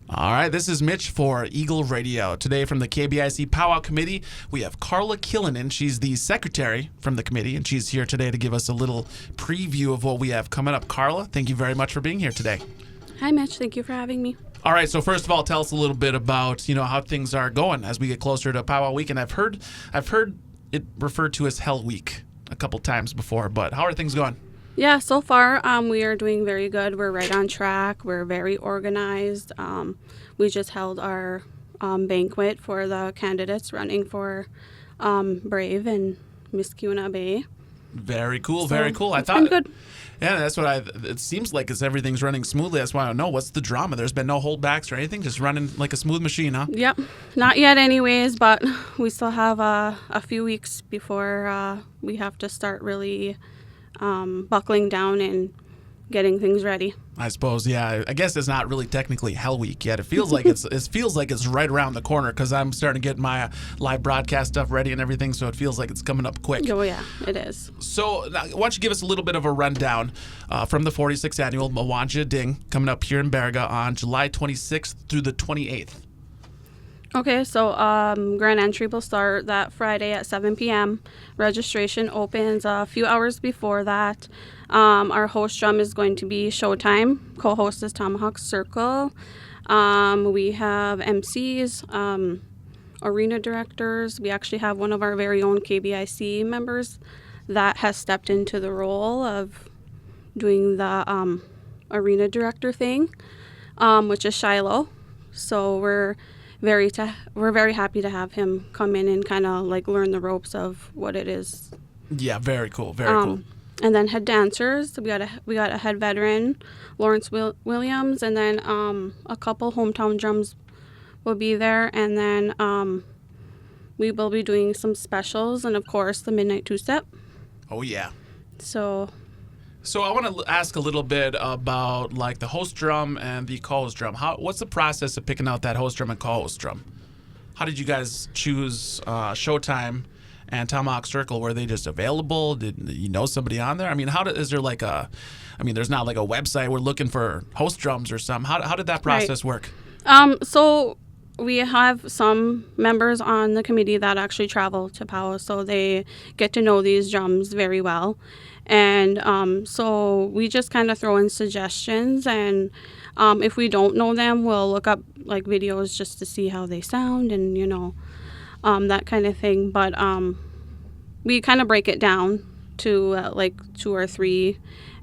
All right, this is Mitch for Eagle Radio. Today from the KBIC Pow Wow Committee, we have Carla Kyllonen. She's the secretary from the committee, and she's here today to give us a little preview of what we have coming up. Carla, thank you very much for being here today. Hi, Mitch. Thank you for having me. All right, so first of all, tell us a little bit about, how things are going as we get closer to Pow Wow Week. And I've heard it referred to as Hell Week a couple times before, but how are things going? Yeah, so far we are doing very good. We're right on track. We're very organized. We just held our banquet for the candidates running for Brave and Miss Keweenaw Bay. Very cool, So, very cool. it's been good. Yeah, that's what it seems like everything's running smoothly. That's why I don't know what's the drama. There's been no holdbacks or anything, just running like a smooth machine, huh? Yep, not yet anyways, but we still have a few weeks before we have to start really buckling down and getting things ready. I suppose, yeah. I guess it's not really technically Hell Week yet. It feels like it's right around the corner because I'm starting to get my live broadcast stuff ready and everything. So it feels like it's coming up quick. Oh yeah, it is. So why don't you give us a little bit of a rundown from the 46th annual Maawanji'iding coming up here in Baraga on July 26th through the 28th. Okay, so grand entry will start that Friday at 7 p.m. Registration opens a few hours before that. Our host drum is going to be Showtime. Co-host is Tomahawk Circle. We have MCs, arena directors. We actually have one of our very own KBIC members that has stepped into the role of doing the arena director thing, which is Shiloh. So we're very happy to have him come in and kind of like learn the ropes of what it is. Yeah, very cool, very cool. And then head dancers, we got a head veteran, Lawrence Williams, and then a couple hometown drums will be there, and then we will be doing some specials, and of course the midnight two-step. Oh yeah. So I want to ask a little bit about like the host drum and the co-host drum. What's the process of picking out that host drum and co-host drum? How did you guys choose Showtime and Tomahawk Circle? Were they just available? Did you know somebody on there? I mean, is there like there's not like a website we're looking for host drums or something. How did that process work? So we have some members on the committee that actually travel to Pow, so they get to know these drums very well. And so we just kind of throw in suggestions, and if we don't know them, we'll look up like videos just to see how they sound and that kind of thing. But we kind of break it down to like 2 or 3,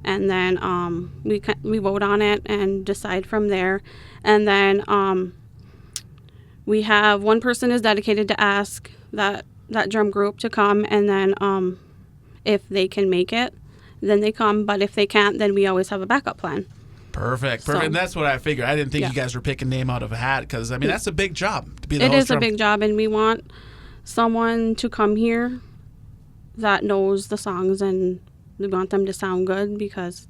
and then we vote on it and decide from there. And then we have one person is dedicated to ask that drum group to come, and then if they can make it, then they come. But if they can't, then we always have a backup plan. Perfect. And that's what I figured. I didn't think you guys were picking a name out of a hat because, that's a big job to be the host. It is drum. a big job, and we want someone to come here that knows the songs, and we want them to sound good because,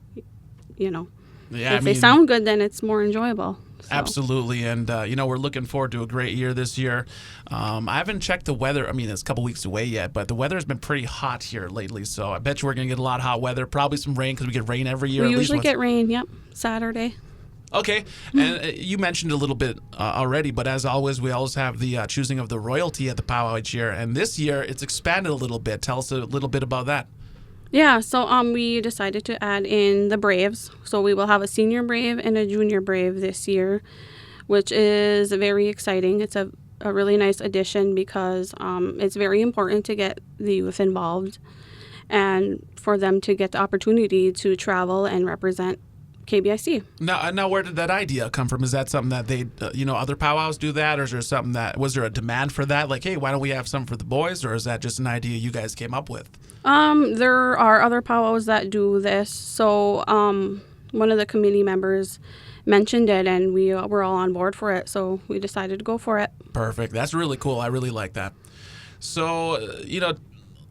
if they sound good, then it's more enjoyable. So. Absolutely. And, we're looking forward to a great year this year. I haven't checked the weather. It's a couple weeks away yet, but the weather has been pretty hot here lately. So I bet you we're going to get a lot of hot weather, probably some rain because we get rain every year. We usually get rain, yep, Saturday. Okay. And you mentioned a little bit already, but as always, we always have the choosing of the royalty at the powwow each year. And this year, it's expanded a little bit. Tell us a little bit about that. Yeah, so we decided to add in the Braves. So we will have a senior Brave and a junior Brave this year, which is very exciting. It's a really nice addition because it's very important to get the youth involved and for them to get the opportunity to travel and represent KBIC. Now, where did that idea come from? Is that something that they, other powwows do that, or is there something was there a demand for that? Like, hey, why don't we have some for the boys, or is that just an idea you guys came up with? There are other powwows that do this. So, one of the committee members mentioned it, and we were all on board for it. So we decided to go for it. Perfect. That's really cool. I really like that. So,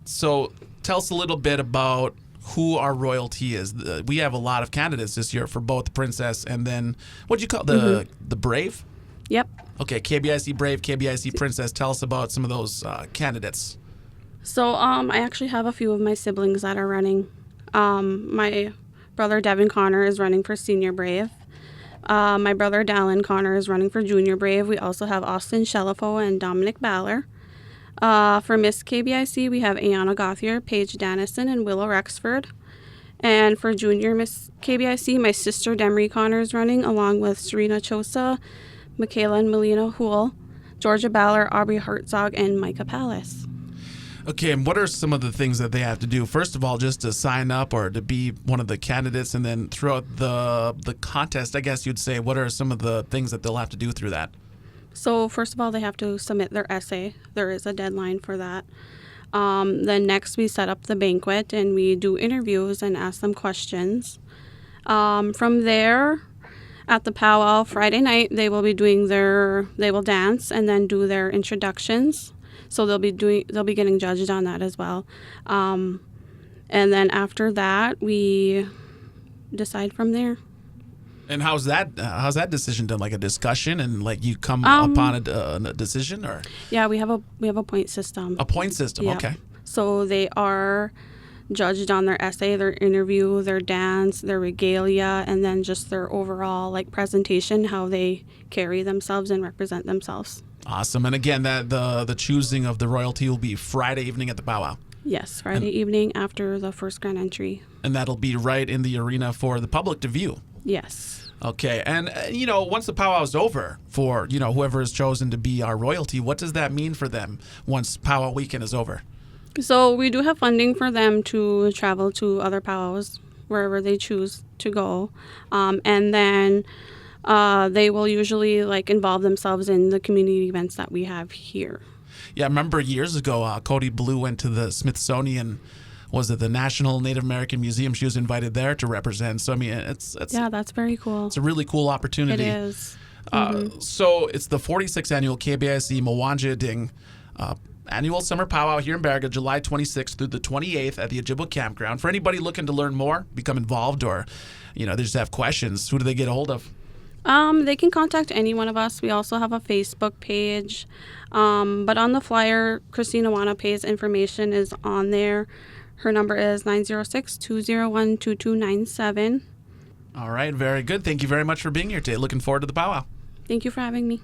so tell us a little bit about who our royalty is. We have a lot of candidates this year for both the Princess and then, what do you call the Brave? Yep. Okay, KBIC Brave, KBIC Princess. Tell us about some of those candidates. So I actually have a few of my siblings that are running. My brother Devin Connor is running for Senior Brave. My brother Dallin Connor is running for Junior Brave. We also have Austin Shelifo and Dominic Baller. For Miss KBIC, we have Ayana Gothier, Paige Dannison, and Willow Rexford. And for Junior Miss KBIC, my sister Demery Connor is running, along with Serena Chosa, Michaela and Melina Houle, Georgia Baller, Aubrey Herzog, and Micah Palace. Okay, and what are some of the things that they have to do? First of all, just to sign up or to be one of the candidates, and then throughout the contest, I guess you'd say, what are some of the things that they'll have to do through that? So first of all, they have to submit their essay. There is a deadline for that. Then next we set up the banquet and we do interviews and ask them questions. From there, at the powwow Friday night, they will dance and then do their introductions. So they'll be getting judged on that as well. And then after that, we decide from there. And how's that decision done? Like a discussion, and like you come upon a decision, or? Yeah, we have a point system. A point system, Yep. Okay. So they are judged on their essay, their interview, their dance, their regalia, and then just their overall like presentation, how they carry themselves and represent themselves. Awesome. And again, that the choosing of the royalty will be Friday evening at the powwow. Yes, Friday evening after the first grand entry. And that'll be right in the arena for the public to view. Yes. Okay, and once the powwow is over for whoever is chosen to be our royalty, what does that mean for them once powwow weekend is over? So we do have funding for them to travel to other powwows wherever they choose to go, and then they will usually involve themselves in the community events that we have here. Yeah, I remember years ago, Cody Blue went to the Smithsonian. Was it the National Native American Museum? She was invited there to represent. So, I mean, it's that's very cool. It's a really cool opportunity. It is. So it's the 46th annual KBIC Maawanji'iding annual summer powwow here in Baraga, July 26th through the 28th at the Ojibwa Campground. For anybody looking to learn more, become involved, or they just have questions, who do they get a hold of? They can contact any one of us. We also have a Facebook page. But on the flyer, Christina Wanape's information is on there. Her number is 906-201-2297. All right, very good. Thank you very much for being here today. Looking forward to the powwow. Thank you for having me.